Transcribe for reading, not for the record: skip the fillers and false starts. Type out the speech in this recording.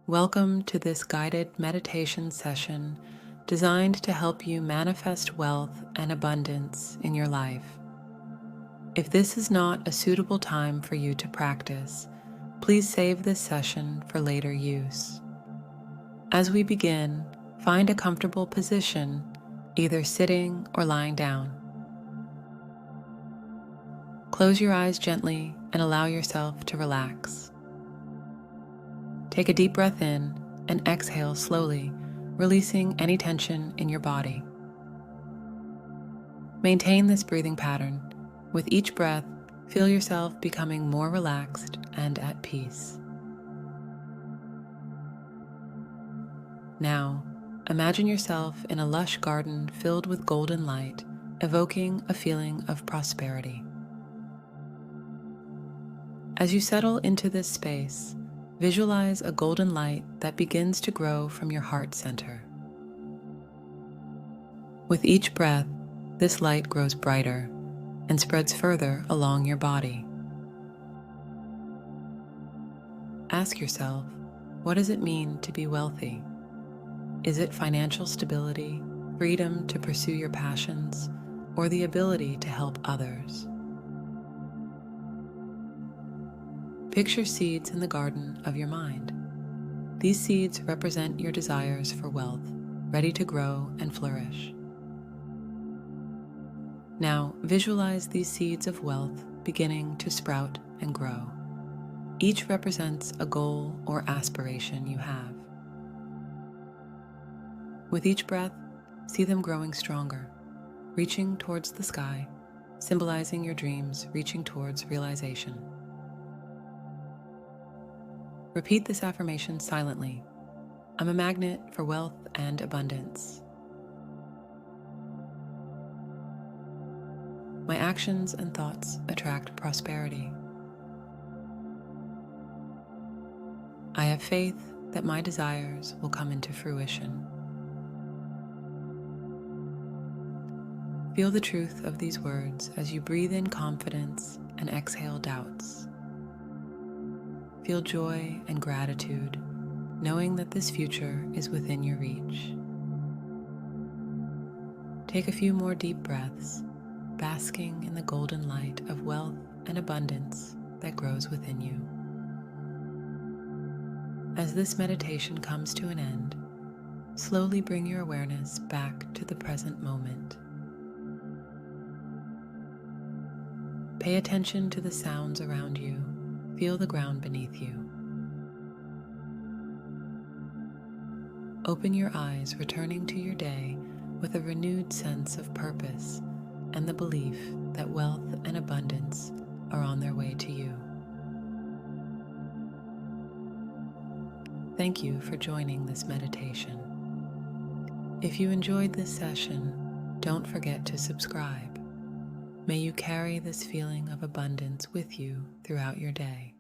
Welcome to this guided meditation session designed to help you manifest wealth and abundance in your life. If this is not a suitable time for you to practice, please save this session for later use. As we begin, find a comfortable position, either sitting or lying down. Close your eyes gently and allow yourself to relax. Take a deep breath in and exhale slowly, releasing any tension in your body. Maintain this breathing pattern. With each breath, feel yourself becoming more relaxed and at peace. Now, imagine yourself in a lush garden filled with golden light, evoking a feeling of prosperity. As you settle into this space, visualize a golden light that begins to grow from your heart center. With each breath, this light grows brighter and spreads further along your body. Ask yourself, what does it mean to be wealthy? Is it financial stability, freedom to pursue your passions, or the ability to help others? Picture seeds in the garden of your mind. These seeds represent your desires for wealth, ready to grow and flourish. Now, visualize these seeds of wealth beginning to sprout and grow. Each represents a goal or aspiration you have. With each breath, see them growing stronger, reaching towards the sky, symbolizing your dreams reaching towards realization. Repeat this affirmation silently. I'm a magnet for wealth and abundance. My actions and thoughts attract prosperity. I have faith that my desires will come into fruition. Feel the truth of these words as you breathe in confidence and exhale doubts. Feel joy and gratitude, knowing that this future is within your reach. Take a few more deep breaths, basking in the golden light of wealth and abundance that grows within you. As this meditation comes to an end, slowly bring your awareness back to the present moment. Pay attention to the sounds around you. Feel the ground beneath you. Open your eyes, returning to your day with a renewed sense of purpose and the belief that wealth and abundance are on their way to you. Thank you for joining this meditation. If you enjoyed this session, don't forget to subscribe. May you carry this feeling of abundance with you throughout your day.